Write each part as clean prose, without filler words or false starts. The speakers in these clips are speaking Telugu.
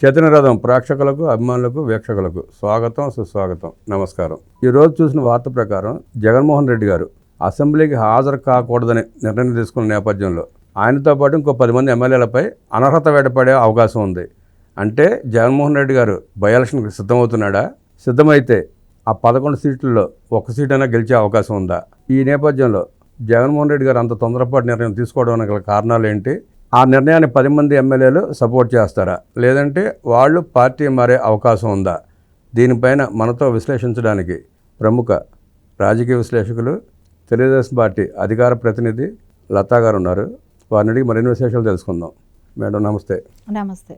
చైతన్యరథం ప్రేక్షకులకు, అభిమానులకు, వీక్షకులకు స్వాగతం, సుస్వాగతం, నమస్కారం. ఈరోజు చూసిన వార్త ప్రకారం జగన్మోహన్ రెడ్డి గారు అసెంబ్లీకి హాజరు కాకూడదని నిర్ణయం తీసుకున్న నేపథ్యంలో ఆయనతో పాటు ఇంకో 10 మంది ఎమ్మెల్యేలపై అనర్హత వేటపడే అవకాశం ఉంది. అంటే జగన్మోహన్ రెడ్డి గారు బై ఎలక్షన్కి సిద్ధమవుతున్నాడా? సిద్ధమైతే ఆ 11 సీట్లలో 1 సీటైనా గెలిచే అవకాశం ఉందా? ఈ నేపథ్యంలో జగన్మోహన్ రెడ్డి గారు అంత తొందరపాటు నిర్ణయం తీసుకోవడానికి గల కారణాలు ఏంటి? ఆ నిర్ణయాన్ని 10 మంది ఎమ్మెల్యేలు సపోర్ట్ చేస్తారా, లేదంటే వాళ్ళు పార్టీ మారే అవకాశం ఉందా? దీనిపైన మనతో విశ్లేషించడానికి ప్రముఖ రాజకీయ విశ్లేషకులు, తెలుగుదేశం పార్టీ అధికార ప్రతినిధి లతా గారు ఉన్నారు. వారిని అడిగి మరిన్ని విశేషాలు తెలుసుకుందాం. మేడం నమస్తే. నమస్తే.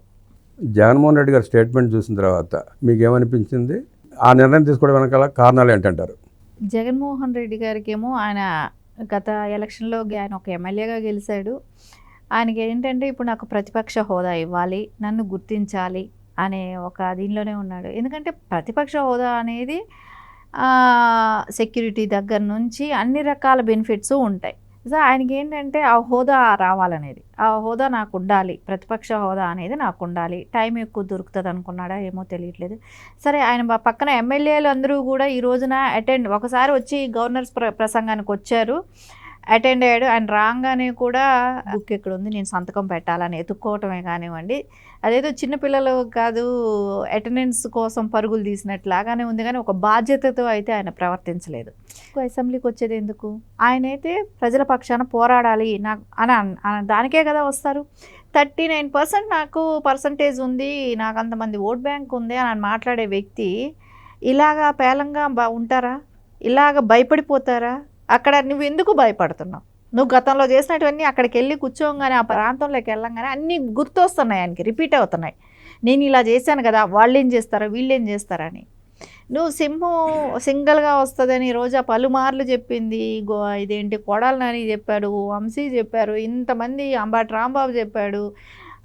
జగన్మోహన్ రెడ్డి గారి స్టేట్మెంట్ చూసిన తర్వాత మీకు ఏమనిపించింది? ఆ నిర్ణయం తీసుకోవడం వెనకాల కారణాలు ఏంటంటారు? జగన్మోహన్ రెడ్డి గారికి ఏమో ఆయన గత ఎలక్షన్లో ఆయన ఒక ఎమ్మెల్యేగా గెలిచాడు. ఆయనకి ఏంటంటే ఇప్పుడు నాకు ప్రతిపక్ష హోదా ఇవ్వాలి, నన్ను గుర్తించాలి అనే ఒక దీనిలోనే ఉన్నాడు. ఎందుకంటే ప్రతిపక్ష హోదా అనేది సెక్యూరిటీ దగ్గర నుంచి అన్ని రకాల బెనిఫిట్స్ ఉంటాయి. సో ఆయనకి ఏంటంటే ఆ హోదా రావాలనేది, ఆ హోదా నాకు ఉండాలి, ప్రతిపక్ష హోదా అనేది నాకు ఉండాలి. టైం ఎక్కువ దొరుకుతుంది అనుకున్నాడా ఏమో తెలియట్లేదు. సరే, ఆయన పక్కన ఎమ్మెల్యేలు అందరూ కూడా ఈ రోజున ఒకసారి వచ్చి గవర్నర్స్ ప్రసంగానికి వచ్చారు, అటెండ్ అయ్యాడు. ఆయన రాగానే కూడా బుక్ ఎక్కడ ఉంది, నేను సంతకం పెట్టాలని ఎత్తుక్కోవటమే కానివ్వండి, అదేదో చిన్నపిల్లలు కాదు అటెండెన్స్ కోసం పరుగులు తీసినట్లాగానే ఉంది, కానీ ఒక బాధ్యతతో అయితే ఆయన ప్రవర్తించలేదు. అసెంబ్లీకి వచ్చేది ఎందుకు? ఆయనైతే ప్రజల పక్షాన పోరాడాలి నాకు అని దానికే కదా వస్తారు. 39% నాకు పర్సంటేజ్ ఉంది, నాకు అంతమంది ఓట్ బ్యాంక్ ఉంది అని మాట్లాడే వ్యక్తి ఇలాగా పేలంగా ఉంటారా? ఇలాగ భయపడిపోతారా? అక్కడ నువ్వు ఎందుకు భయపడుతున్నావు? నువ్వు గతంలో చేసినటువన్నీ అక్కడికి వెళ్ళి కూర్చోగానే ఆ ప్రాంతంలోకి వెళ్ళంగానే అన్నీ గుర్తొస్తున్నాయి, ఆయనకి రిపీట్ అవుతున్నాయి. నేను ఇలా చేశాను కదా, వాళ్ళు ఏం చేస్తారో వీళ్ళు ఏం చేస్తారని. నువ్వు సింహం సింగిల్గా వస్తుందని రోజా పలుమార్లు చెప్పింది. ఇదేంటి కొడాలని చెప్పాడు, వంశీ చెప్పారు, ఇంతమంది అంబాటి రాంబాబు చెప్పాడు,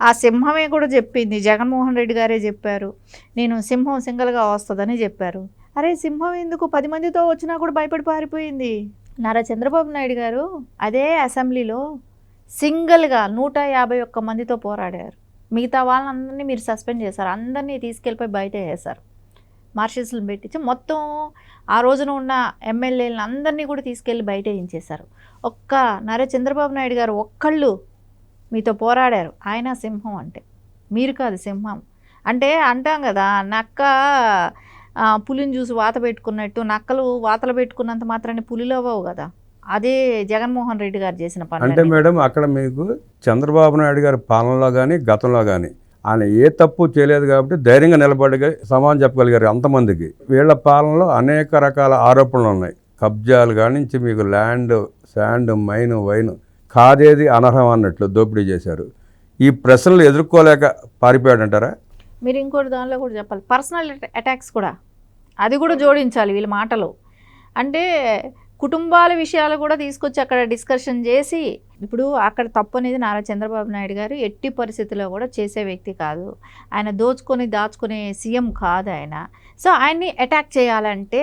ఆ సింహమే కూడా చెప్పింది, జగన్మోహన్ రెడ్డి గారే చెప్పారు నేను సింహం సింగిల్గా వస్తుందని చెప్పారు. అరే సింహం ఎందుకు 10 మందితో వచ్చినా కూడా భయపడి పారిపోయింది. నారా చంద్రబాబు నాయుడు గారు అదే అసెంబ్లీలో సింగిల్గా 151 మందితో పోరాడారు. మిగతా వాళ్ళందరినీ మీరు సస్పెండ్ చేశారు, అందరినీ తీసుకెళ్ళిపోయి బయట వేశారు, మార్షల్స్ని పెట్టించి మొత్తం ఆ రోజున ఉన్న ఎమ్మెల్యేలను అందరినీ కూడా తీసుకెళ్ళి బయట వేయించేశారు. ఒక్క నారా చంద్రబాబు నాయుడు గారు ఒక్కళ్ళు మీతో పోరాడారు. ఆయన సింహం అంటే మీరు కాదు సింహం. అంటే అంటాం కదా, నక్క పులిని చూసి వాత పెట్టుకున్నట్టు నక్కలు వాతలు పెట్టుకున్నంత మాత్రాన్ని పులిలు అవ్వవు కదా. అదే జగన్మోహన్ రెడ్డి గారు చేసిన పని. అంటే మేడం, అక్కడ మీకు చంద్రబాబు నాయుడు గారి పాలనలో కానీ గతంలో కానీ ఆయన ఏ తప్పు చేయలేదు కాబట్టి ధైర్యంగా నిలబడి సమాధానం చెప్పగలిగారు అంతమందికి. వీళ్ళ పాలనలో అనేక రకాల ఆరోపణలు ఉన్నాయి. కబ్జాలు కానించి మీకు ల్యాండ్, శాండ్, మైన్, వైన్ కాదేది అనర్హం అన్నట్లు దోపిడీ చేశారు. ఈ ప్రశ్నలు ఎదుర్కోలేక పారిపోయాడంటారా? మీరు ఇంకోటి దానిలో కూడా చెప్పాలి, పర్సనల్ అటాక్స్ కూడా, అది కూడా జోడించాలి వీళ్ళ మాటలు. అంటే కుటుంబాల విషయాలు కూడా తీసుకొచ్చి అక్కడ డిస్కషన్ చేసి, ఇప్పుడు అక్కడ తప్పు అనేది నారా చంద్రబాబు నాయుడు గారు ఎట్టి పరిస్థితుల్లో కూడా చేసే వ్యక్తి కాదు. ఆయన దాచుకునే సీఎం కాదు ఆయన. సో ఆయన్ని అటాక్ చేయాలంటే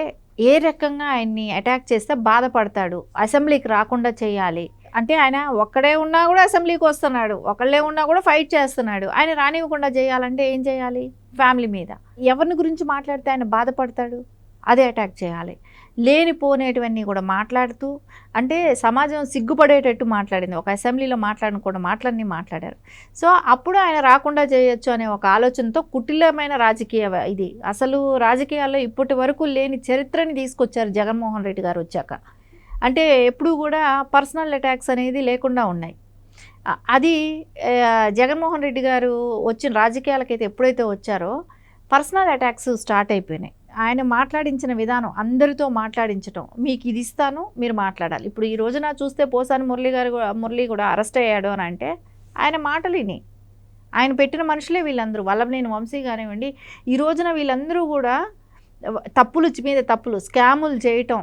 ఏ రకంగా ఆయన్ని అటాక్ చేస్తే బాధపడతాడు, అసెంబ్లీకి రాకుండా చేయాలి అంటే, ఆయన ఒక్కడే ఉన్నా కూడా అసెంబ్లీకి వస్తున్నాడు, ఒకళ్ళే ఉన్నా కూడా ఫైట్ చేస్తున్నాడు. ఆయన రానివ్వకుండా చేయాలంటే ఏం చేయాలి? ఫ్యామిలీ మీద ఎవరిని గురించి మాట్లాడితే ఆయన బాధపడతాడు, అదే అటాక్ చేయాలి. లేనిపోనేటివన్నీ కూడా మాట్లాడుతూ, అంటే సమాజం సిగ్గుపడేటట్టు మాట్లాడింది. ఒక అసెంబ్లీలో మాట్లాడిని మాట్లాడారు. సో అప్పుడు ఆయన రాకుండా చేయొచ్చు అనే ఒక ఆలోచనతో కుటిలమైన రాజకీయ ఇది, అసలు రాజకీయాల్లో ఇప్పటి వరకు లేని చరిత్రని తీసుకొచ్చారు జగన్మోహన్ రెడ్డి గారు వచ్చాక. అంటే ఎప్పుడూ కూడా పర్సనల్ అటాక్స్ అనేది లేకుండా ఉన్నాయి. అది జగన్మోహన్ రెడ్డి గారు వచ్చిన రాజకీయాలకైతే ఎప్పుడైతే వచ్చారో పర్సనల్ అటాక్స్ స్టార్ట్ అయిపోయినాయి. ఆయన మాట్లాడించిన విధానం, అందరితో మాట్లాడించటం, మీకు ఇది ఇస్తాను మీరు మాట్లాడాలి. ఇప్పుడు ఈ రోజున చూస్తే పోసాని మురళి కూడా అరెస్ట్ అయ్యాడు అని అంటే ఆయన మాటలు విని ఆయన పెట్టిన మనుషులే వీళ్ళందరూ. వల్లభనేని వంశీ కానివ్వండి, ఈ రోజున వీళ్ళందరూ కూడా తప్పులు మీద తప్పులు, స్కాములు చేయటం,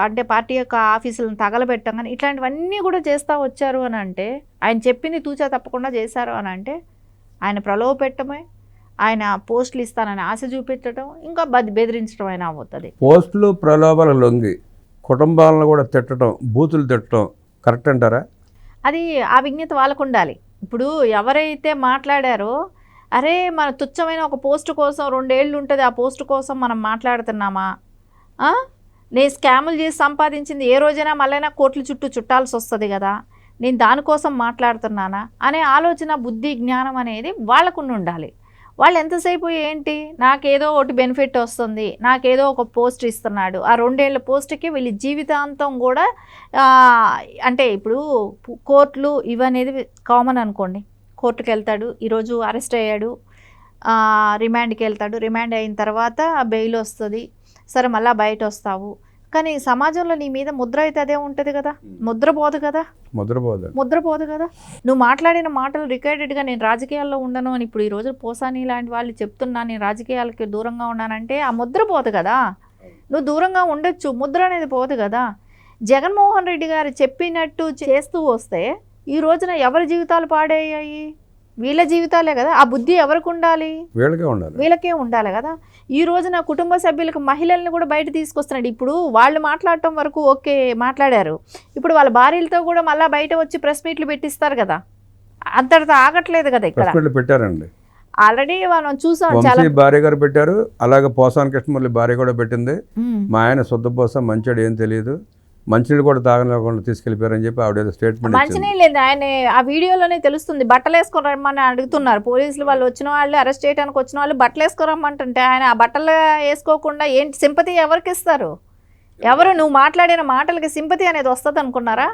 అంటే పార్టీ యొక్క ఆఫీసులను తగలబెట్టడం కానీ ఇట్లాంటివన్నీ కూడా చేస్తూ వచ్చారు అని అంటే, ఆయన చెప్పింది తూచా తప్పకుండా చేశారు అని అంటే, ఆయన ప్రలోభ పెట్టడమే, ఆయన పోస్టులు ఇస్తానని ఆశ చూపించడం, ఇంకా బెదిరించడం అయినా అవుతుంది. పోస్టులు ప్రలోభాలు లొంగి కుటుంబాలను కూడా తిట్టడం, బూతులు తిట్టడం కరెక్ట్ అంటారా? అది ఆ విజ్ఞత వాళ్ళకు ఉండాలి. ఇప్పుడు ఎవరైతే మాట్లాడారో అరే మన తుచ్చమైన ఒక పోస్ట్ కోసం 2 ఏళ్ళు ఉంటుంది, ఆ పోస్ట్ కోసం మనం మాట్లాడుతున్నామా? నేను స్కాములు చేసి సంపాదించింది ఏ రోజైనా మళ్ళైనా కోట్ల చుట్టూ చుట్టాల్సి వస్తుంది కదా, నేను దానికోసం మాట్లాడుతున్నానా అనే ఆలోచన, బుద్ధి, జ్ఞానం అనేది వాళ్ళకు ఉండాలి. వాళ్ళు ఎంతసేపు ఏంటి, నాకేదో ఒకటి బెనిఫిట్ వస్తుంది, నాకేదో ఒక పోస్ట్ ఇస్తున్నాడు, ఆ 2 ఏళ్ళ పోస్ట్కి వీళ్ళ జీవితాంతం కూడా అంటే ఇప్పుడు కోర్టులు ఇవనేది కామన్ అనుకోండి. కోర్టుకు వెళ్తాడు, ఈరోజు అరెస్ట్ అయ్యాడు, రిమాండ్కి వెళ్తాడు, రిమాండ్ అయిన తర్వాత బెయిల్ వస్తుంది, సరే మళ్ళీ బయట వస్తావు. కానీ సమాజంలో నీ మీద ముద్ర అయితే అదే ఉంటుంది కదా, ముద్ర పోదు కదా. నువ్వు మాట్లాడిన మాటలు రికార్డెడ్గా నేను రాజకీయాల్లో ఉండను అని ఇప్పుడు ఈరోజు పోసాని లాంటి వాళ్ళు చెప్తున్నా, నేను రాజకీయాలకి దూరంగా ఉన్నానంటే ఆ ముద్ర పోదు కదా. నువ్వు దూరంగా ఉండొచ్చు, ముద్ర అనేది పోదు కదా. జగన్మోహన్ రెడ్డి గారు చెప్పినట్టు చేస్తూ వస్తే ఈ రోజున ఎవరి జీవితాలు పాడయ్యాయి? వీళ్ళ జీవితాలే కదా. ఆ బుద్ధి ఎవరికి ఉండాలి? వీళ్ళకే ఉండాలి కదా. ఈ రోజున కుటుంబ సభ్యులకు మహిళల్ని కూడా బయట తీసుకొస్తున్నాడు. ఇప్పుడు వాళ్ళు మాట్లాడటం వరకు ఓకే మాట్లాడారు, ఇప్పుడు వాళ్ళ భార్యలతో కూడా మళ్ళీ బయట వచ్చి ప్రెస్ మీట్లు పెట్టిస్తారు కదా. అంతటితో ఆగట్లేదు కదా. ఇక్కడ పెట్టారండి ఆల్రెడీ మనం చూసాం, చాలా భార్య గారు పెట్టారు, అలాగే పోసాని కృష్ణమురళి భార్య కూడా పెట్టింది. మా ఆయన శుద్ధ పోసా మంచోడు ఏం తెలియదు, మంచినీళ్ళు కూడా తాగలేకుండా తీసుకెళ్ళిపోయారని చెప్పి ఆవిడ స్టేట్మెంట్. మంచినీళ్ళు లేదు ఆయన ఆ వీడియోలోనే తెలుస్తుంది. బట్టలు వేసుకొని రమ్మని అడుగుతున్నారు పోలీసులు. వాళ్ళు వచ్చిన వాళ్ళు, అరెస్ట్ చేయడానికి వచ్చిన వాళ్ళు బట్టలు వేసుకొని రమ్మంటుంటే ఆయన ఆ బట్టలు వేసుకోకుండా ఏంటి సింపతి ఎవరికి ఇస్తారు? ఎవరు నువ్వు మాట్లాడిన మాటలకి సింపతి అనేది వస్తుంది అనుకున్నారా?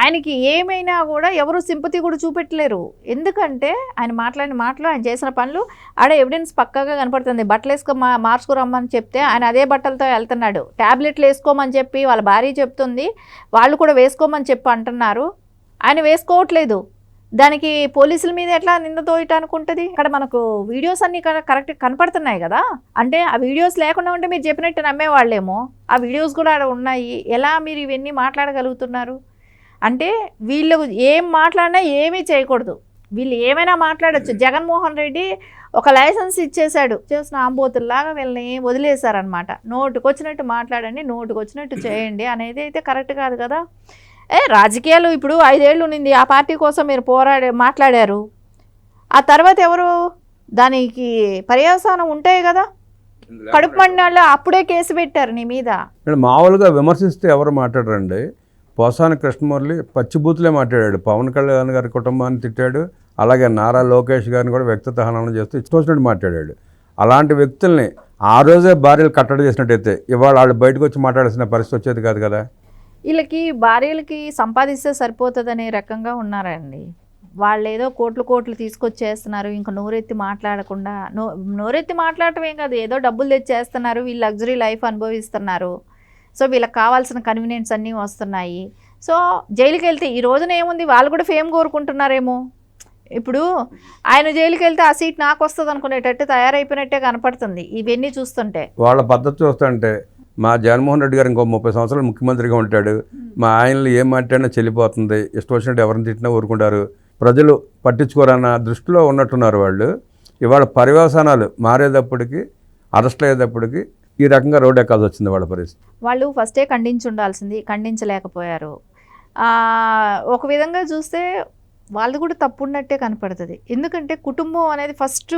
ఆయనకి ఏమైనా కూడా ఎవరు సింపతి కూడా చూపెట్టలేరు. ఎందుకంటే ఆయన మాట్లాడిన మాటలు, ఆయన చేసిన పనులు ఆడ ఎవిడెన్స్ పక్కాగా కనపడుతుంది. బట్టలు వేసుకో మార్చుకురమ్మని చెప్తే ఆయన అదే బట్టలతో వెళ్తున్నాడు. ట్యాబ్లెట్లు వేసుకోమని చెప్పి వాళ్ళ భార్య చెప్తుంది, వాళ్ళు కూడా వేసుకోమని చెప్పి అంటున్నారు, ఆయన వేసుకోవట్లేదు. దానికి పోలీసుల మీద ఎట్లా నింద తోయటానికి ఉంటుంది? ఇక్కడ మనకు వీడియోస్ అన్నీ కరెక్ట్ కనపడుతున్నాయి కదా. అంటే ఆ వీడియోస్ లేకుండా ఉంటే మీరు చెప్పినట్టు నమ్మేవాళ్ళేమో. ఆ వీడియోస్ కూడా ఆడ ఉన్నాయి. ఎలా మీరు ఇవన్నీ మాట్లాడగలుగుతున్నారు? అంటే వీళ్ళు ఏం మాట్లాడినా ఏమీ చేయకూడదు, వీళ్ళు ఏమైనా మాట్లాడచ్చు. జగన్మోహన్ రెడ్డి ఒక లైసెన్స్ ఇచ్చేశాడు, చేసిన ఆంబోతుల్లాగా వీళ్ళని వదిలేశారనమాట. నోటుకు వచ్చినట్టు మాట్లాడండి, నోటుకు వచ్చినట్టు చేయండి అనేది అయితే కరెక్ట్ కాదు కదా. రాజకీయాలు ఇప్పుడు 5 ఏళ్ళు ఉన్నింది, ఆ పార్టీ కోసం మీరు మాట్లాడారు, ఆ తర్వాత ఎవరు దానికి పర్యవసానం ఉంటాయి కదా. కడుపు మండలాల్లో అప్పుడే కేసు పెట్టారు నీ మీద. మామూలుగా విమర్శిస్తే ఎవరు మాట్లాడరండి. పోసాని కృష్ణమురళి పచ్చిబూతులే మాట్లాడాడు, పవన్ కళ్యాణ్ గారి కుటుంబాన్ని తిట్టాడు, అలాగే నారా లోకేష్ గారిని కూడా వ్యక్తిగత హననం చేస్తూ ఇష్టం వచ్చినట్టు మాట్లాడాడు. అలాంటి వ్యక్తుల్ని ఆ రోజే భార్యలు కట్టడి చేసినట్టయితే ఇవాళ వాళ్ళు బయటకు వచ్చి మాట్లాడాల్సిన పరిస్థితి వచ్చేది కాదు కదా. వీళ్ళకి భార్యలకి సంపాదిస్తే సరిపోతుందనే రకంగా ఉన్నారండి. వాళ్ళు ఏదో కోట్లు తీసుకొచ్చేస్తున్నారు, ఇంకా నోరెత్తి మాట్లాడకుండా. నోరెత్తి మాట్లాడటం ఏం కాదు, ఏదో డబ్బులు తెచ్చేస్తున్నారు, వీళ్ళు లగ్జరీ లైఫ్ అనుభవిస్తున్నారు. సో వీళ్ళకి కావాల్సిన కన్వీనియన్స్ అన్నీ వస్తున్నాయి. సో జైలుకి వెళ్తే ఈ రోజున ఏముంది, వాళ్ళు కూడా ఫేమ్ కోరుకుంటున్నారేమో. ఇప్పుడు ఆయన జైలుకి వెళ్తే ఆ సీట్ నాకు వస్తుంది అనుకునేటట్టు తయారైపోయినట్టే కనపడుతుంది ఇవన్నీ చూస్తుంటే. వాళ్ళ పద్ధతి చూస్తుంటే మా జగన్మోహన్ రెడ్డి గారు ఇంకో 30 సంవత్సరాలు ముఖ్యమంత్రిగా ఉంటాడు, మా ఆయనలు ఏం మాట్లాడినా చెల్లిపోతుంది, ఇష్టం వచ్చినట్టు ఎవరిని తిట్టినా ఊరుకుంటారు, ప్రజలు పట్టించుకోరన్న దృష్టిలో ఉన్నట్టున్నారు వాళ్ళు. ఇవాళ పర్యవసానాలు మారేటప్పటికి, అరెస్ట్ అయ్యేటప్పటికి ఈ రకంగా రోడ్ ఎక్కాల్సి వచ్చింది వాళ్ళ పరిస్థితి. వాళ్ళు ఫస్టే ఖండించి ఉండాల్సింది, ఖండించలేకపోయారు. ఒక విధంగా చూస్తే వాళ్ళది కూడా తప్పు ఉన్నట్టే కనపడుతుంది. ఎందుకంటే కుటుంబం అనేది ఫస్ట్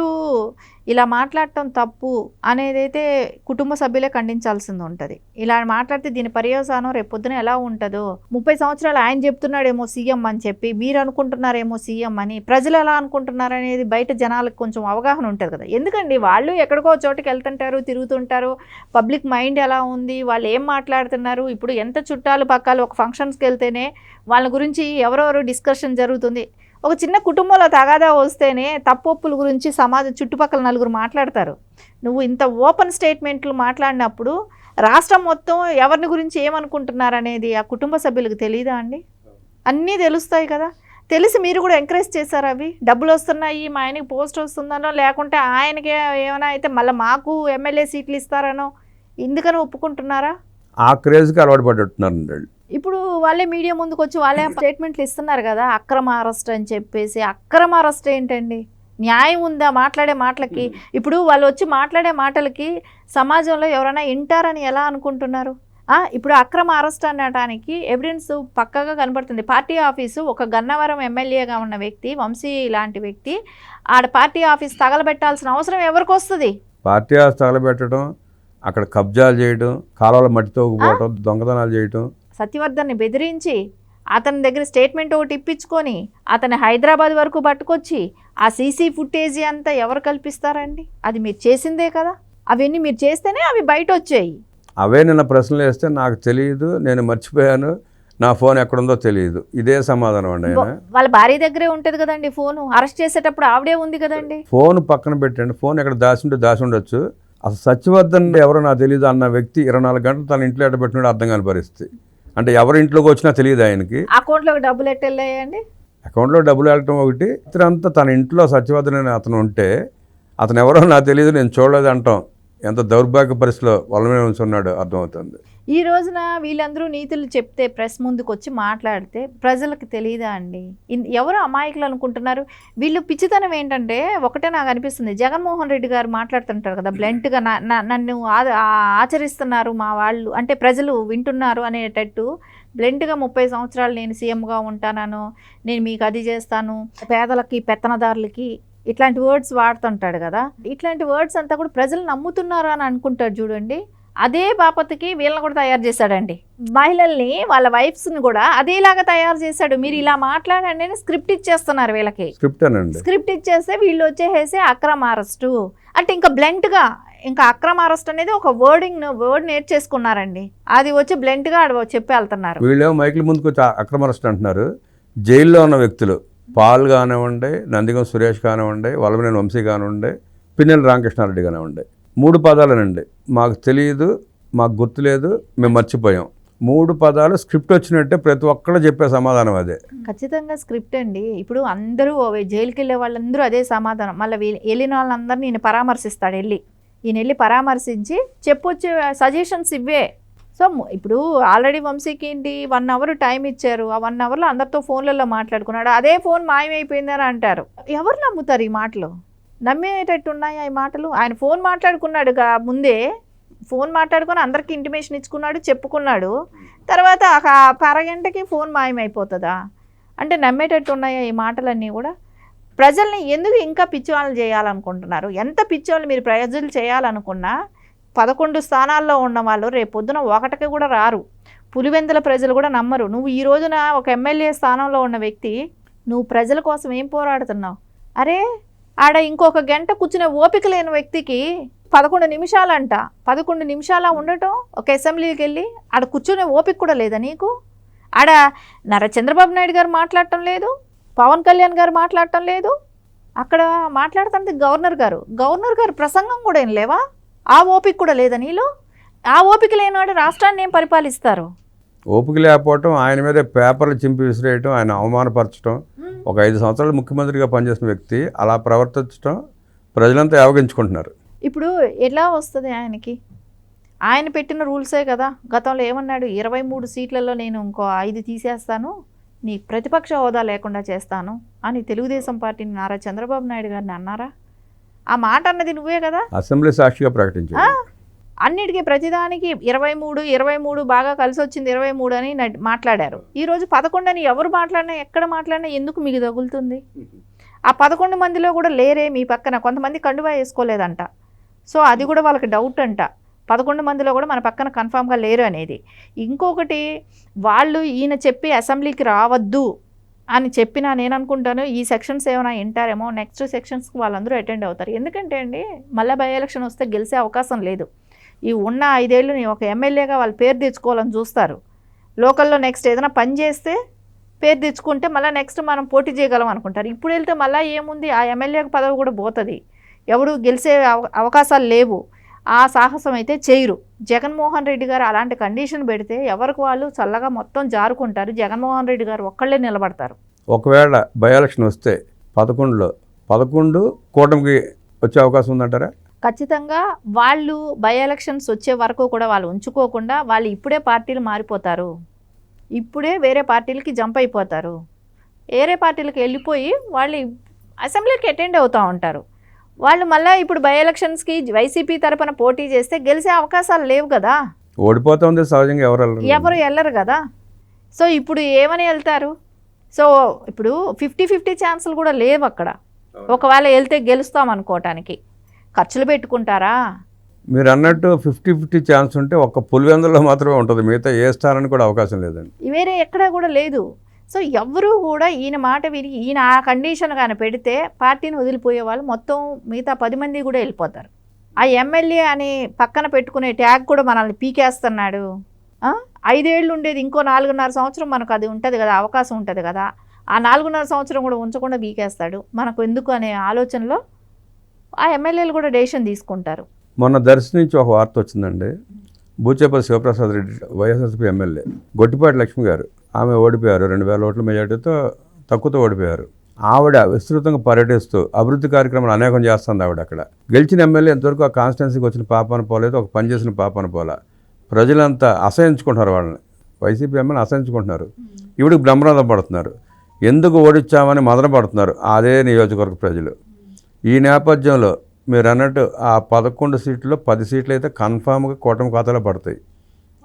ఇలా మాట్లాడటం తప్పు అనేది అయితే కుటుంబ సభ్యులే ఖండించాల్సింది ఉంటుంది. ఇలా మాట్లాడితే దీని పర్యవసానం రేపు పొద్దున ఎలా ఉంటుందో. 30 సంవత్సరాలు ఆయన చెప్తున్నాడేమో సీఎం అని చెప్పి, మీరు అనుకుంటున్నారేమో సీఎం అని, ప్రజలు ఎలా అనుకుంటున్నారు అనేది బయట జనాలకు కొంచెం అవగాహన ఉంటుంది కదా. ఎందుకండి వాళ్ళు ఎక్కడికో చోటుకి వెళ్తుంటారు, తిరుగుతుంటారు, పబ్లిక్ మైండ్ ఎలా ఉంది, వాళ్ళు ఏం మాట్లాడుతున్నారు. ఇప్పుడు ఎంత చుట్టాలు పక్కాలు ఒక ఫంక్షన్స్కి వెళ్తేనే వాళ్ళ గురించి ఎవరెవరు డిస్కషన్ జరుగుతుంది. ఒక చిన్న కుటుంబంలో తగాదా వస్తేనే తప్పొప్పుల గురించి సమాజం చుట్టుపక్కల నలుగురు మాట్లాడతారు. నువ్వు ఇంత ఓపెన్ స్టేట్మెంట్లు మాట్లాడినప్పుడు రాష్ట్రం మొత్తం ఎవరిని గురించి ఏమనుకుంటున్నారనేది ఆ కుటుంబ సభ్యులకు తెలియదా అండి? అన్నీ తెలుస్తాయి కదా. తెలిసి మీరు కూడా ఎంకరేజ్ చేశారు. అవి డబ్బులు వస్తున్నాయి, మా ఆయనకి పోస్ట్ వస్తుందనో, లేకుంటే ఆయనకి ఏమైనా అయితే మళ్ళీ మాకు ఎమ్మెల్యే సీట్లు ఇస్తారనో ఎందుకని ఒప్పుకుంటున్నారా? ఆ క్రేజ్కి అలవాటు పడుతున్నారండి. ఇప్పుడు వాళ్ళే మీడియా ముందుకు వచ్చి వాళ్ళే స్టేట్మెంట్లు ఇస్తున్నారు కదా, అక్రమ అరెస్ట్ అని చెప్పేసి. అక్రమ అరెస్ట్ ఏంటండి? న్యాయం ఉందా మాట్లాడే మాటలకి? ఇప్పుడు వాళ్ళు వచ్చి మాట్లాడే మాటలకి సమాజంలో ఎవరైనా వింటారని ఎలా అనుకుంటున్నారు? ఇప్పుడు అక్రమ అరెస్ట్ అనడానికి ఎవిడెన్స్ పక్కగా కనబడుతుంది. పార్టీ ఆఫీసు ఒక గన్నవరం ఎమ్మెల్యేగా ఉన్న వ్యక్తి, వంశీ లాంటి వ్యక్తి ఆడ పార్టీ ఆఫీస్ తగలబెట్టాల్సిన అవసరం ఎవరికి వస్తుంది? పార్టీ ఆఫీస్ తగలబెట్టడం, అక్కడ కబ్జాలు చేయడం, కాలువల మట్టి తోకుపోవడం, దొంగతనాలు చేయడం. సత్యవర్ధన్ని బెదిరించి అతని దగ్గర స్టేట్మెంట్ ఒకటి ఇప్పించుకొని అతని హైదరాబాద్ వరకు పట్టుకొచ్చి ఆ సీసీ ఫుటేజీ అంతా ఎవరు కల్పిస్తారండి? అది మీరు చేసిందే కదా. అవన్నీ మీరు చేస్తేనే అవి బయట వచ్చాయి. అవే నిన్న ప్రశ్నలు వేస్తే నాకు తెలియదు, నేను మర్చిపోయాను, నా ఫోన్ ఎక్కడుందో తెలియదు, ఇదే సమాధానం అండి. ఆయన వాళ్ళ భార్య దగ్గరే ఉంటుంది కదండి ఫోను. అరెస్ట్ చేసేటప్పుడు ఆవిడే ఉంది కదండి. ఫోన్ పక్కన పెట్టండి, ఫోన్ ఎక్కడ దాచి ఉండొచ్చు. అసలు సత్యవర్ధన్ ఎవరో నాకు తెలియదు అన్న వ్యక్తి 24 గంటలు తన ఇంట్లో ఎట్టబెట్టినాడు అర్థం కాని పరిస్థితి. అంటే ఎవరి ఇంట్లోకి వచ్చినా తెలియదు ఆయనకి. అకౌంట్లోకి డబ్బులు ఎట్టెళ్ళాయండి? అకౌంట్లో డబ్బులు వెళ్ళటం ఒకటి, ఇతరంతా తన ఇంట్లో సత్యవర్ధన్ అనే అతను ఉంటే అతను ఎవరో నాకు తెలియదు, నేను చూడలేదు అంటాం. ఎంత దౌర్భాగ్య పరిస్థితిలో వాళ్ళ మీద ఉంచున్నాడు అర్థమవుతుంది. ఈ రోజున వీళ్ళందరూ నీతులు చెప్తే ప్రెస్ ముందుకు వచ్చి మాట్లాడితే ప్రజలకు తెలియదా అండి? ఎవరు అమాయకులు అనుకుంటున్నారు? వీళ్ళు పిచ్చితనం ఏంటంటే ఒకటే నాకు అనిపిస్తుంది, జగన్మోహన్ రెడ్డి గారు మాట్లాడుతుంటారు కదా బ్లంట్గా, నన్ను ఆచరిస్తున్నారు మా వాళ్ళు, అంటే ప్రజలు వింటున్నారు అనేటట్టు బ్లంట్గా 30 సంవత్సరాలు నేను సీఎంగా ఉంటాను, నేను మీకు అది చేస్తాను, పేదలకి పెత్తనదారులకి ఇట్లాంటి వర్డ్స్ వాడుతుంటాడు కదా. ఇట్లాంటి వర్డ్స్ అంతా కూడా ప్రజలు నమ్ముతున్నారు అని అనుకుంటారు చూడండి. అదే బాపతికి వీళ్ళని కూడా తయారు చేశాడండి. మహిళల్ని వాళ్ళ వైఫ్స్ని కూడా అదేలాగా తయారు చేశాడు. మీరు ఇలా మాట్లాడండి అని స్క్రిప్ట్ ఇచ్చేస్తున్నారు వీళ్ళకి. స్క్రిప్ట్ ఇచ్చేస్తే వీళ్ళు వచ్చేసేసి అక్రమ అరెస్టు అంటే ఇంకా బ్లంట్గా, ఇంకా అక్రమ అరెస్ట్ అనేది ఒక వర్డ్ నేర్చేసుకున్నారండి. అది వచ్చి బ్లంట్గా చెప్పి వెళ్తున్నారు. వీళ్ళు మైకుల ముందుకు వచ్చి అక్రమ అరెస్ట్ అంటున్నారు. జైల్లో ఉన్న వ్యక్తులు పాల్ కానివ్వండి, నందిగం సురేష్ కానివ్వండి, వల్లభనేని వంశీ కానివ్వండి, పిన్నెల రామకృష్ణారెడ్డి కానివ్వండి, 3 పదాలనండి. మాకు తెలియదు, మాకు గుర్తులేదు, మేము మర్చిపోయాం. 3 పదాలు స్క్రిప్ట్ వచ్చినట్టే ప్రతి ఒక్కళ్ళు చెప్పే సమాధానం అదే. ఖచ్చితంగా స్క్రిప్ట్ అండి. ఇప్పుడు అందరూ జైలుకి వెళ్ళే వాళ్ళందరూ అదే సమాధానం. మళ్ళీ వెళ్ళిన వాళ్ళందరినీ ఈయన పరామర్శిస్తాడు. ఈయన వెళ్ళి పరామర్శించి చెప్పొచ్చే సజెషన్స్ ఇవే. సో ఇప్పుడు ఆల్రెడీ వంశీకి ఏంటి 1 అవర్ టైం ఇచ్చారు. ఆ 1 అవర్లో అందరితో ఫోన్లలో మాట్లాడుకున్నాడు. అదే ఫోన్ మాయమైపోయిందని అంటారు. ఎవరు నమ్ముతారు ఈ మాటలు? నమ్మేటట్టు ఉన్నాయా ఈ మాటలు? ఆయన ఫోన్ మాట్లాడుకున్నాడు ముందే, ఫోన్ మాట్లాడుకొని అందరికి ఇంటిమేషన్ ఇచ్చుకున్నాడు, చెప్పుకున్నాడు. తర్వాత ఒక అరగంటకి ఫోన్ మాయమైపోతుందా? అంటే నమ్మేటట్టు ఉన్నాయా ఈ మాటలన్నీ కూడా? ప్రజల్ని ఎందుకు ఇంకా పిచ్చివాళ్ళు చేయాలనుకుంటున్నారు? ఎంత పిచ్చివాళ్ళు మీరు ప్రజలు చేయాలనుకున్నా 11 స్థానాల్లో ఉన్న వాళ్ళు రేపు పొద్దున 1కి కూడా రారు. పులివెందుల ప్రజలు కూడా నమ్మరు. నువ్వు ఈ రోజున ఒక ఎమ్మెల్యే స్థానంలో ఉన్న వ్యక్తి, నువ్వు ప్రజల కోసం ఏం పోరాడుతున్నావు? అరే ఆడ ఇంకొక గంట కూర్చునే ఓపిక లేని వ్యక్తికి 11 నిమిషాలంట, 11 నిమిషాల ఉండటం ఒక అసెంబ్లీకి వెళ్ళి ఆడ కూర్చునే ఓపిక కూడా లేదా నీకు? ఆడ చంద్రబాబు నాయుడు గారు మాట్లాడటం లేదు, పవన్ కళ్యాణ్ గారు మాట్లాడటం లేదు, అక్కడ మాట్లాడుతుంది గవర్నర్ గారు ప్రసంగం కూడా ఏం లేవా? ఆ ఓపిక కూడా లేదా నీలో? ఆ ఓపిక లేనివాడు రాష్ట్రాన్ని ఏం పరిపాలిస్తారు? ఓపిక లేకపోవటం, ఆయన మీద పేపర్లు చింపి విసిరేయటం, ఆయన అవమానపరచడం, ఒక 5 సంవత్సరాలు ముఖ్యమంత్రిగా పనిచేసిన వ్యక్తి అలా ప్రవర్తించడం ప్రజలంతా యావగించుకుంటున్నారు. ఇప్పుడు ఎలా వస్తుంది ఆయనకి? ఆయన పెట్టిన రూల్సే కదా. గతంలో ఏమన్నాడు? 23 సీట్లలో నేను ఇంకో 5 తీసేస్తాను, నీ ప్రతిపక్ష హోదా లేకుండా చేస్తాను అని తెలుగుదేశం పార్టీని నారా చంద్రబాబు నాయుడు గారిని అన్నారా? ఆ మాట అన్నది నువ్వే కదా. అసెంబ్లీ సాక్షిగా ప్రకటించారు. అన్నిటికీ ప్రతిదానికి 23 బాగా కలిసి వచ్చింది 23 అని మాట్లాడారు. ఈరోజు 11 అని ఎవరు మాట్లాడినా, ఎక్కడ మాట్లాడినా ఎందుకు మీకు తగులుతుంది? ఆ 11 మందిలో కూడా లేరే మీ పక్కన. కొంతమంది కండువా వేసుకోలేదంట. సో అది కూడా వాళ్ళకి డౌట్ అంట. 11 మందిలో కూడా మన పక్కన కన్ఫామ్గా లేరు అనేది. ఇంకొకటి, వాళ్ళు ఈయన చెప్పి అసెంబ్లీకి రావద్దు అని చెప్పినా నేను అనుకుంటాను ఈ సెక్షన్స్ ఏమైనా వింటారేమో, నెక్స్ట్ సెక్షన్స్కి వాళ్ళందరూ అటెండ్ అవుతారు. ఎందుకంటే అండి మళ్ళీ బై ఎలక్షన్ వస్తే గెలిచే అవకాశం లేదు. ఈ ఉన్న 5 ఏళ్ళు ఒక ఎమ్మెల్యేగా వాళ్ళు పేరు తెచ్చుకోవాలని చూస్తారు. లోకల్లో నెక్స్ట్ ఏదైనా పని చేస్తే పేరు తెచ్చుకుంటే మళ్ళీ నెక్స్ట్ మనం పోటీ చేయగలం అనుకుంటారు. ఇప్పుడు వెళ్తే మళ్ళీ ఏముంది, ఆ ఎమ్మెల్యేకి పదవి కూడా పోతుంది, ఎవరు గెలిచే అవకాశాలు లేవు. ఆ సాహసం అయితే చేయరు. జగన్మోహన్ రెడ్డి గారు అలాంటి కండిషన్ పెడితే ఎవరికి వాళ్ళు చల్లగా మొత్తం జారుకుంటారు. జగన్మోహన్ రెడ్డి గారు ఒక్కళ్ళే నిలబడతారు. ఒకవేళ బై ఎలక్షన్ వస్తే 11లో 11 కూటమికి వచ్చే అవకాశం ఉందంటారా? ఖచ్చితంగా వాళ్ళు బై ఎలక్షన్స్ వచ్చే వరకు కూడా వాళ్ళు ఉంచుకోకుండా వాళ్ళు ఇప్పుడే పార్టీలు మారిపోతారు. ఇప్పుడే వేరే పార్టీలకి జంప్ అయిపోతారు. వేరే పార్టీలకు వెళ్ళిపోయి వాళ్ళు అసెంబ్లీకి అటెండ్ అవుతూ ఉంటారు. వాళ్ళు మళ్ళీ ఇప్పుడు బై ఎలక్షన్స్కి వైసీపీ తరపున పోటీ చేస్తే గెలిచే అవకాశాలు లేవు కదా. ఓడిపోతా ఉంది సహజంగా ఎవరు వెళ్ళరు. ఎవరు వెళ్ళరు కదా. సో ఇప్పుడు ఏమని వెళ్తారు? సో ఇప్పుడు 50-50 ఛాన్సులు కూడా లేవు అక్కడ. ఒకవేళ వెళ్తే గెలుస్తాం అనుకోవటానికి ఖర్చులు పెట్టుకుంటారా? మీరు అన్నట్టు 50-50 ఛాన్స్ ఉంటే ఒక్క పులివెందులో మాత్రమే ఉంటుంది, మిగతా ఏ స్థానానికి కూడా అవకాశం లేదండి. వేరే ఎక్కడా కూడా లేదు. సో ఎవరు కూడా ఈయన మాట విని ఈయన ఆ కండిషన్ కానీ పెడితే పార్టీని వదిలిపోయే వాళ్ళు మొత్తం మిగతా 10 మంది కూడా వెళ్ళిపోతారు. ఆ ఎమ్మెల్యే అని పక్కన పెట్టుకునే ట్యాగ్ కూడా మనల్ని పీకేస్తున్నాడు. 5 ఏళ్ళు ఉండేది ఇంకో 4.5 సంవత్సరం మనకు అది ఉంటుంది కదా, అవకాశం ఉంటుంది కదా. ఆ 4.5 సంవత్సరం కూడా ఉంచకుండా పీకేస్తాడు మనకు ఎందుకు అనే ఆలోచనలో ఆ ఎమ్మెల్యేలు కూడా డెసిషన్ తీసుకుంటారు. మొన్న దర్శి నుంచి ఒక వార్త వచ్చిందండి. బూచేపల్లి శివప్రసాద్ రెడ్డి వైఎస్ఆర్సీపీ ఎమ్మెల్యే, గొట్టిపాటి లక్ష్మి గారు, ఆమె ఓడిపోయారు. 2000 ఓట్ల మెజార్టీతో తక్కువతో ఓడిపోయారు. ఆవిడ విస్తృతంగా పర్యటిస్తూ అభివృద్ధి కార్యక్రమాలు అనేకం చేస్తుంది. ఆవిడ అక్కడ గెలిచిన ఎమ్మెల్యే ఎంతవరకు ఆ కాన్స్టిట్యున్సీకి వచ్చిన పాపాన పోలేదు, ఒక పని చేసిన పాపాన పోలా. ప్రజలంతా అసహించుకుంటున్నారు, వాళ్ళని వైసీపీ ఎమ్మెల్యే అసహించుకుంటున్నారు. ఈవిడికి బ్రహ్మరథం పడుతున్నారు, ఎందుకు ఓడించామని మదన పడుతున్నారు అదే నియోజకవర్గ ప్రజలు. ఈ నేపథ్యంలో మీరు అన్నట్టు ఆ 11 సీట్లలో 10 సీట్లు అయితే కన్ఫామ్గా కూటమి ఖాతాలో పడతాయి.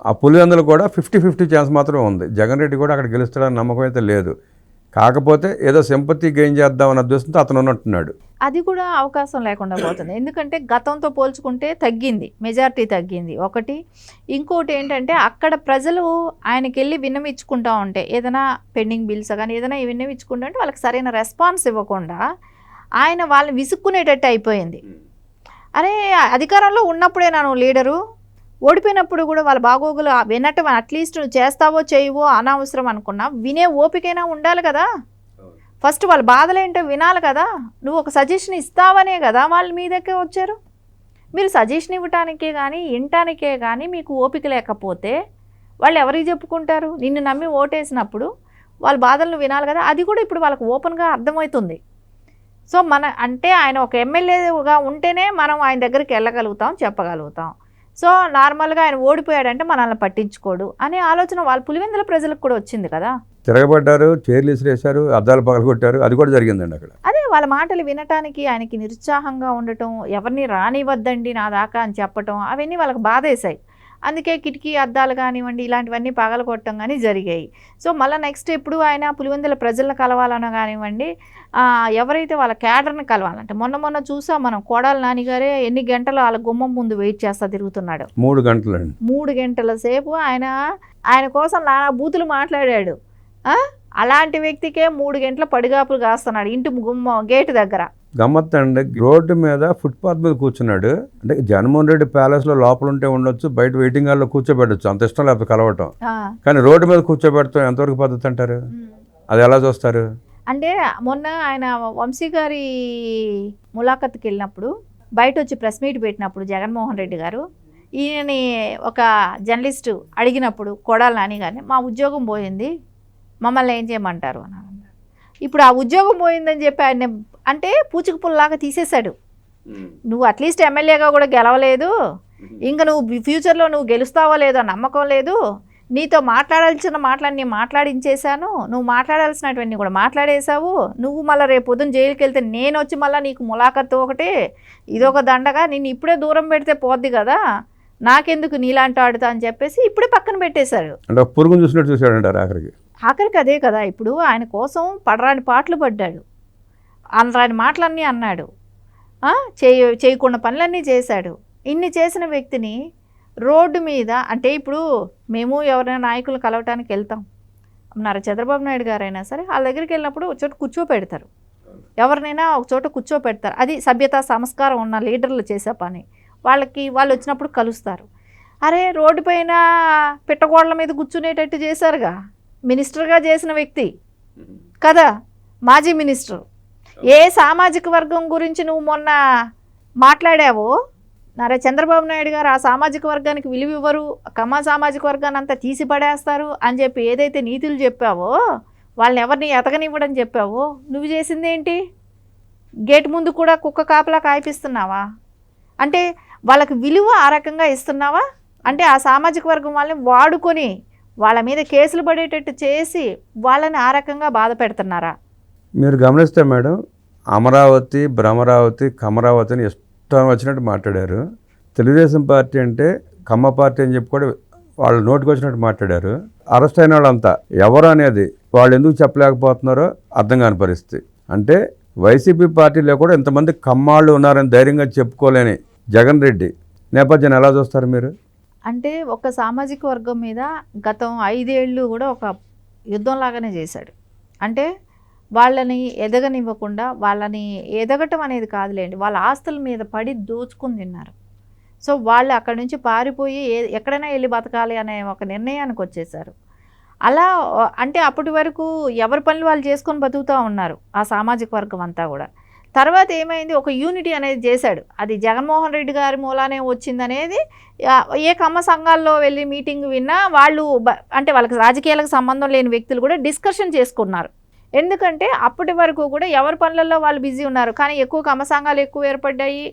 ఆ పులివెందులు కూడా 50-50 ఛాన్స్ మాత్రమే ఉంది. జగన్ రెడ్డి కూడా అక్కడ గెలుస్తాడని నమ్మకం అయితే లేదు. కాకపోతే ఏదో సింపతి గెయిన్ చేద్దామన్న ఉద్దేశంతో అతను ఉన్నట్టున్నాడు. అది కూడా అవకాశం లేకుండా పోతుంది. ఎందుకంటే గతంతో పోల్చుకుంటే తగ్గింది, మెజారిటీ తగ్గింది ఒకటి. ఇంకోటి ఏంటంటే అక్కడ ప్రజలు ఆయనకి వెళ్ళి విన్నవించుకుంటా ఉంటే ఏదైనా పెండింగ్ బిల్స్ కానీ ఏదైనా విన్నవించుకుంటా ఉంటే వాళ్ళకి సరైన రెస్పాన్స్ ఇవ్వకుండా ఆయన వాళ్ళని విసుక్కునేటట్టు అయిపోయింది. అరే అధికారంలో ఉన్నప్పుడే నన్ను లీడరు, ఓడిపోయినప్పుడు కూడా వాళ్ళ బాగోగులు వినటం అట్లీస్ట్ నువ్వు చేస్తావో చేయవో అనవసరం అనుకున్నా వినే ఓపికైనా ఉండాలి కదా. ఫస్ట్ వాళ్ళ బాధలేంటో వినాలి కదా. నువ్వు ఒక సజెషన్ ఇస్తావనే కదా వాళ్ళు మీ దగ్గర వచ్చారు. మీరు సజెషన్ ఇవ్వటానికే కానీ వినటానికే కానీ మీకు ఓపిక లేకపోతే వాళ్ళు ఎవరికి చెప్పుకుంటారు? నిన్ను నమ్మి ఓటేసినప్పుడు వాళ్ళ బాధలను వినాలి కదా. అది కూడా ఇప్పుడు వాళ్ళకు ఓపెన్గా అర్థమవుతుంది. సో అంటే ఆయన ఒక ఎమ్మెల్యేగా ఉంటేనే మనం ఆయన దగ్గరికి వెళ్ళగలుగుతాం, చెప్పగలుగుతాం. సో నార్మల్గా ఆయన ఓడిపోయాడంటే మనల్ని పట్టించుకోడు అనే ఆలోచన వాళ్ళ పులివెందుల ప్రజలకు కూడా వచ్చింది కదా. తిరగబడ్డారు, చైర్లు ఇసిరేశారు, అద్దాలు పగలగొట్టారు, అది కూడా జరిగిందండి అక్కడ. అదే వాళ్ళ మాటలు వినటానికి ఆయనకి నిరుత్సాహంగా ఉండటం, ఎవరిని రానివ్వద్దండి నా దాకా అని చెప్పటం, అవన్నీ వాళ్ళకి బాధేశాయి. అందుకే కిటికీ అద్దాలు కానివ్వండి ఇలాంటివన్నీ పగలగొట్టడం కానీ జరిగాయి. సో మళ్ళీ నెక్స్ట్ ఎప్పుడు ఆయన పులివెందుల ప్రజలను కలవాలన్నా కానివ్వండి, ఎవరైతే వాళ్ళ క్యాడర్ని కలవాలంటే మొన్న చూసాం మనం, కొడాలి నానిగారే ఎన్ని గంటలు వాళ్ళ గుమ్మం ముందు వెయిట్ చేస్తా తిరుగుతున్నాడు. 3 గంటలండి. 3 గంటల సేపు ఆయన కోసం నానా బూతులు మాట్లాడాడు. అలాంటి వ్యక్తికే 3 గంటల పడిగాపులు కాస్తున్నాడు ఇంటి గేటు దగ్గర. గమ్మత్ అండి, రోడ్డు మీద ఫుట్పాత్ మీద కూర్చున్నాడు. అంటే జగన్మోహన్ రెడ్డి ప్యాలెస్లో లోపల ఉంటే ఉండొచ్చు, బయట వెయిటింగ్ హాల్లో కూర్చోబెట్టచ్చు, అంత ఇష్టం లేకపోతే కలవటం. కానీ రోడ్డు మీద కూర్చోబెడతాం ఎంతవరకు పద్ధతి అంటారు? అది ఎలా చూస్తారు? అంటే మొన్న ఆయన వంశీ గారి ములాఖత్కి వెళ్ళినప్పుడు బయట వచ్చి ప్రెస్ మీట్ పెట్టినప్పుడు జగన్మోహన్ రెడ్డి గారు ఈయనని ఒక జర్నలిస్టు అడిగినప్పుడు కొడాలి నాని గారిని, మా ఉద్యోగం పోయింది మమ్మల్ని ఏం చేయమంటారు అని. ఇప్పుడు ఆ ఉద్యోగం పోయిందని చెప్పి ఆయన అంటే పూచిక పుల్లలాగా తీసేశాడు. నువ్వు అట్లీస్ట్ ఎమ్మెల్యేగా కూడా గెలవలేదు, ఇంకా నువ్వు ఫ్యూచర్లో నువ్వు గెలుస్తావో లేదో నమ్మకం లేదు, నీతో మాట్లాడాల్సిన మాటలన్నీ మాట్లాడించేశాను, నువ్వు మాట్లాడాల్సినటువంటి కూడా మాట్లాడేశావు, నువ్వు మళ్ళీ రేపు పొద్దున్న జైలుకి వెళ్తే నేను వచ్చి మళ్ళీ నీకు ములాఖత్తు ఒకటి ఇదొక దండగా, నిన్ను ఇప్పుడే దూరం పెడితే పోద్ది కదా, నాకెందుకు నీలాంటి ఆడుతా అని చెప్పేసి ఇప్పుడే పక్కన పెట్టేశాడు. అంటే పురుగును చూసినట్టు చూశాడంటారు ఆఖరికి అదే కదా. ఇప్పుడు ఆయన కోసం పడరాని పాటలు పడ్డాడు, అనరాని మాటలన్నీ అన్నాడు, చేయకుండా పనులన్నీ చేశాడు. ఇన్ని చేసిన వ్యక్తిని రోడ్డు మీద అంటే ఇప్పుడు మేము ఎవరైనా నాయకులు కలవటానికి వెళ్తాం అన్నారు, చంద్రబాబు నాయుడు గారైనా సరే వాళ్ళ దగ్గరికి వెళ్ళినప్పుడు ఒక చోట కూర్చోపెడతారు, ఎవరినైనా ఒక చోట కూర్చోపెడతారు. అది సభ్యత సంస్కారం ఉన్న లీడర్లు చేసే పని. వాళ్ళు వచ్చినప్పుడు కలుస్తారు. అరే రోడ్డు పైన పిట్టగోడల మీద కూర్చునేటట్టు చేశారుగా, మినిస్టర్గా చేసిన వ్యక్తి కదా, మాజీ మినిస్టర్. ఏ సామాజిక వర్గం గురించి నువ్వు మొన్న మాట్లాడావో, నారా చంద్రబాబు నాయుడు గారు ఆ సామాజిక వర్గానికి విలువ ఇవ్వరు, కమ్మ సామాజిక వర్గాన్ని అంతా తీసి పడేస్తారు అని చెప్పి ఏదైతే నీతులు చెప్పావో, వాళ్ళని ఎవరిని ఎతగనివ్వడం చెప్పావో, నువ్వు చేసింది ఏంటి? గేట్ ముందు కూడా కుక్క కాపలా కాయిపిస్తున్నావా? అంటే వాళ్ళకి విలువ ఆ రకంగా ఇస్తున్నావా? అంటే ఆ సామాజిక వర్గం వాళ్ళని వాడుకొని వాళ్ళ మీద కేసులు పడేటట్టు చేసి వాళ్ళని ఆ రకంగా బాధ పెడుతున్నారా? మీరు గమనిస్తే మేడం, అమరావతి, భ్రమరావతి, కమరావతి అని ఇష్టం వచ్చినట్టు మాట్లాడారు. తెలుగుదేశం పార్టీ అంటే కమ్మ పార్టీ అని చెప్పి కూడా వాళ్ళు నోటికి వచ్చినట్టు మాట్లాడారు. అరెస్ట్ అయిన వాళ్ళంతా ఎవరు అనేది వాళ్ళు ఎందుకు చెప్పలేకపోతున్నారో అర్థం కాని పరిస్థితి. అంటే వైసీపీ పార్టీలో కూడా ఇంతమంది కమ్మాళ్ళు ఉన్నారని ధైర్యంగా చెప్పుకోలేని జగన్ రెడ్డి నేపథ్యాన్ని ఎలా చూస్తారు మీరు? అంటే ఒక సామాజిక వర్గం మీద గతం 5 ఏళ్ళు కూడా ఒక యుద్ధంలాగానే చేశాడు. అంటే వాళ్ళని ఎదగనివ్వకుండా, వాళ్ళని ఎదగటం అనేది కాదులేండి, వాళ్ళ ఆస్తుల మీద పడి దోచుకుని తిన్నారు. సో వాళ్ళు అక్కడి నుంచి పారిపోయి ఎక్కడైనా వెళ్ళి బతకాలి అనే ఒక నిర్ణయానికి వచ్చేసారు. అలా అంటే అప్పటి వరకు ఎవరి పనులు వాళ్ళు చేసుకొని బతుకుతూ ఉన్నారు ఆ సామాజిక వర్గం అంతా కూడా. తర్వాత ఏమైంది, ఒక యూనిటీ అనేది చేశాడు. అది జగన్మోహన్ రెడ్డి గారి మూలానే వచ్చిందనేది ఏ కమ్మ సంఘాల్లో వెళ్ళి మీటింగ్ విన్నా వాళ్ళు అంటే వాళ్ళకి రాజకీయాలకు సంబంధం లేని వ్యక్తులు కూడా డిస్కషన్ చేసుకున్నారు. ఎందుకంటే అప్పటి వరకు కూడా ఎవరి పనులలో వాళ్ళు బిజీ ఉన్నారు. కానీ ఎక్కువ కమ్మ సంఘాలు ఎక్కువ ఏర్పడ్డాయి,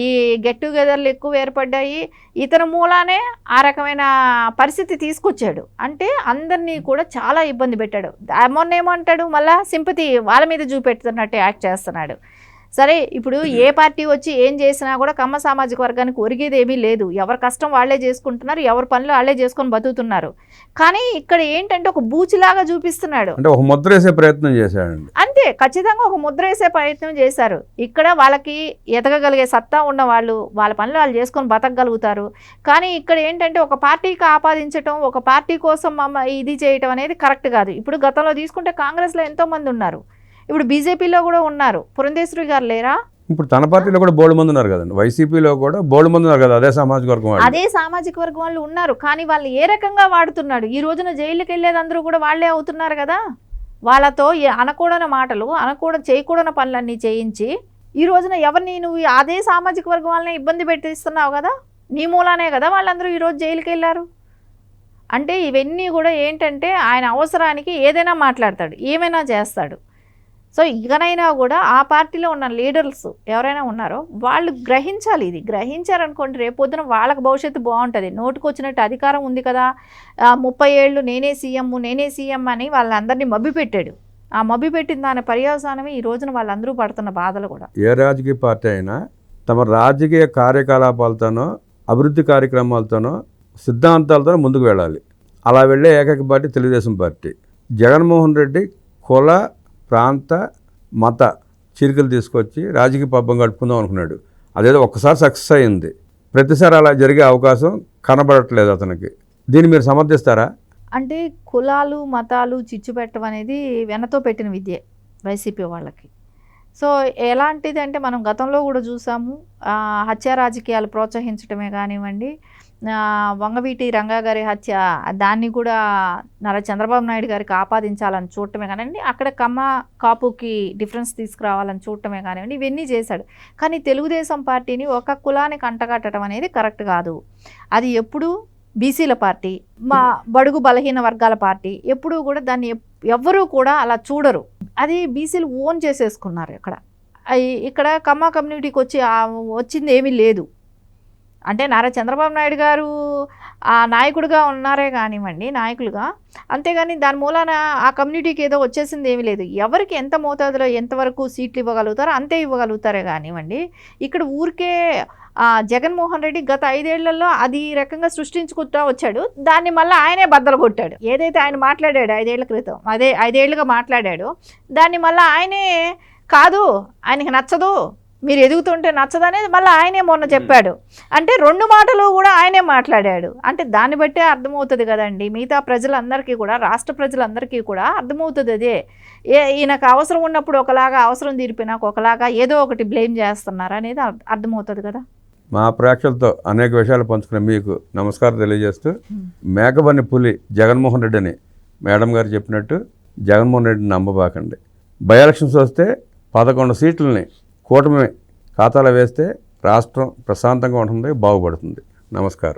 ఈ గెట్ టుగెదర్లు ఎక్కువ ఏర్పడ్డాయి. ఇతని మూలానే ఆ రకమైన పరిస్థితి తీసుకొచ్చాడు. అంటే అందరినీ కూడా చాలా ఇబ్బంది పెట్టాడు. మొన్న ఏమంటాడు, మళ్ళీ సింపతి వాళ్ళ మీద చూపెడుతున్నట్టు యాక్ట్ చేస్తున్నాడు. సరే, ఇప్పుడు ఏ పార్టీ వచ్చి ఏం చేసినా కూడా కమ్మ సామాజిక వర్గానికి ఒరిగేది ఏమీ లేదు. ఎవరి కష్టం వాళ్ళే చేసుకుంటున్నారు, ఎవరి పనులు వాళ్ళే చేసుకొని బతుకుతున్నారు. కానీ ఇక్కడ ఏంటంటే ఒక బూచిలాగా చూపిస్తున్నాడు. అంటే ఒక ముద్ర వేసే ప్రయత్నం చేశాడండి. అంతే, ఖచ్చితంగా ఒక ముద్ర వేసే ప్రయత్నం చేశారు. ఇక్కడ వాళ్ళకి ఎదగగలిగే సత్తా ఉన్న వాళ్ళు వాళ్ళ పనులు వాళ్ళు చేసుకొని బతకగలుగుతారు. కానీ ఇక్కడ ఏంటంటే ఒక పార్టీకి ఆపాదించడం, ఒక పార్టీ కోసం ఇది చేయటం అనేది కరెక్ట్ కాదు. ఇప్పుడు గతంలో తీసుకుంటే కాంగ్రెస్లో ఎంతోమంది ఉన్నారు, ఇప్పుడు బీజేపీలో కూడా ఉన్నారు. పురంధేశ్వరి గారు లేరా? ఇప్పుడు తన పార్టీలో కూడా బోల్డ్ మంది ఉన్నారు కదండి. వైసీపీలో కూడా బోల్డ్ మంది ఉన్నారు కదా, అదే సామాజిక వర్గం వాళ్ళు. అదే సామాజిక వర్గం వాళ్ళు ఉన్నారు. కానీ వాళ్ళు ఏ రకంగా వాడుతున్నాడు, ఈ రోజున జైలుకి వెళ్ళేది అందరూ కూడా వాళ్ళే అవుతున్నారు కదా. వాళ్ళతో అనకూడని మాటలు, చేయకూడని పనులన్నీ చేయించి ఈ రోజున ఎవరిని నువ్వు అదే సామాజిక వర్గం వాళ్ళని ఇబ్బంది పెట్టిస్తున్నావు కదా. నీ మూలానే కదా వాళ్ళందరూ ఈరోజు జైలుకి వెళ్ళారు. అంటే ఇవన్నీ కూడా ఏంటంటే ఆయన అవసరానికి ఏదైనా మాట్లాడతాడు, ఏమైనా చేస్తాడు. సో ఇకనైనా కూడా ఆ పార్టీలో ఉన్న లీడర్స్ ఎవరైనా ఉన్నారో వాళ్ళు గ్రహించాలి. ఇది గ్రహించారనుకోండి రేపొద్దున వాళ్ళకి భవిష్యత్తు బాగుంటుంది. నోటుకు వచ్చినట్టు అధికారం ఉంది కదా, 30 ఏళ్ళు నేనే సీఎం అని వాళ్ళందరినీ మభ్యపెట్టాడు. ఆ మభ్యపెట్టిన దాని పర్యవసానమే ఈ రోజున వాళ్ళందరూ పడుతున్న బాధలు కూడా. ఏ రాజకీయ పార్టీ అయినా తమ రాజకీయ కార్యకలాపాలతోనో అభివృద్ధి కార్యక్రమాలతోనో సిద్ధాంతాలతోనో ముందుకు వెళ్ళాలి. అలా వెళ్ళే ఏకైక పార్టీ తెలుగుదేశం పార్టీ. జగన్మోహన్ రెడ్డి కుల ప్రాంత మత చీరికలు తీసుకొచ్చి రాజకీయ పబ్బం గడుపుకుందాం అనుకున్నాడు. అదేదో ఒక్కసారి సక్సెస్ అయింది, ప్రతిసారి అలా జరిగే అవకాశం కనబడట్లేదు అతనికి. దీన్ని మీరు సమర్థిస్తారా? అంటే కులాలు మతాలు చిచ్చు పెట్టడం అనేది వెనతో పెట్టిన విద్యే వైసీపీ వాళ్ళకి. సో ఎలాంటిది అంటే మనం గతంలో కూడా చూసాము, హత్య రాజకీయాలు ప్రోత్సహించడమే కానివ్వండి, వంగవీటి రంగా గారి హత్య దాన్ని కూడా చంద్రబాబు నాయుడు గారికి ఆపాదించాలని చూడటమే కానివ్వండి, అక్కడ కమ్మ కాపుకి డిఫరెన్స్ తీసుకురావాలని చూడటమే కానివ్వండి, ఇవన్నీ చేశాడు. కానీ తెలుగుదేశం పార్టీని ఒక కులానికి అంటగట్టడం అనేది కరెక్ట్ కాదు. అది ఎప్పుడు బీసీల పార్టీ, మా బడుగు బలహీన వర్గాల పార్టీ, ఎప్పుడూ కూడా దాన్ని ఎవ్వరూ కూడా అలా చూడరు. అది బీసీలు ఓన్ చేసేసుకున్నారు. ఇక్కడ కమ్మ కమ్యూనిటీకి వచ్చింది ఏమీ లేదు. అంటే చంద్రబాబు నాయుడు గారు ఆ నాయకుడిగా ఉన్నారే కానివ్వండి, నాయకులుగా, అంతేగాని దాని మూలాన ఆ కమ్యూనిటీకి ఏదో వచ్చేసింది ఏమీ లేదు. ఎవరికి ఎంత మోతాదులో ఎంతవరకు సీట్లు ఇవ్వగలుగుతారో అంతే ఇవ్వగలుగుతారే కానివ్వండి. ఇక్కడ ఊరికే జగన్మోహన్ రెడ్డి గత 5 ఏళ్లలో అది రకంగా సృష్టించుకుంటూ వచ్చాడు. దాన్ని మళ్ళీ ఆయనే బద్దలు కొట్టాడు. ఏదైతే ఆయన మాట్లాడాడు 5 ఏళ్ల క్రితం, అదే 5 ఏళ్ళుగా మాట్లాడాడు, దాన్ని మళ్ళీ ఆయనే కాదు, ఆయనకి నచ్చదు, మీరు ఎదుగుతుంటే నచ్చదనేది మళ్ళీ ఆయనే మొన్న చెప్పాడు. అంటే 2 మాటలు కూడా ఆయనే మాట్లాడాడు. అంటే దాన్ని బట్టే అర్థమవుతుంది కదండి, మిగతా ప్రజలందరికీ కూడా, రాష్ట్ర ప్రజలందరికీ కూడా అర్థమవుతుంది అదే. ఈయనకు అవసరం ఉన్నప్పుడు ఒకలాగా, అవసరం తీరిపోయినాక ఒకలాగా ఏదో ఒకటి బ్లేమ్ చేస్తున్నారు అనేది అర్థమవుతుంది కదా. మా ప్రేక్షకులతో అనేక విషయాలు పంచుకున్న మీకు నమస్కారం తెలియజేస్తూ, మేకవన్ని పులి జగన్మోహన్ రెడ్డి అని మేడం గారు చెప్పినట్టు జగన్మోహన్ రెడ్డిని నమ్మబాకండి. బై ఎలక్షన్స్ వస్తే 11 సీట్లని కూటమి ఖాతాలో వేస్తే రాష్ట్రం ప్రశాంతంగా ఉంటుంది, బాగుపడుతుంది. నమస్కారం.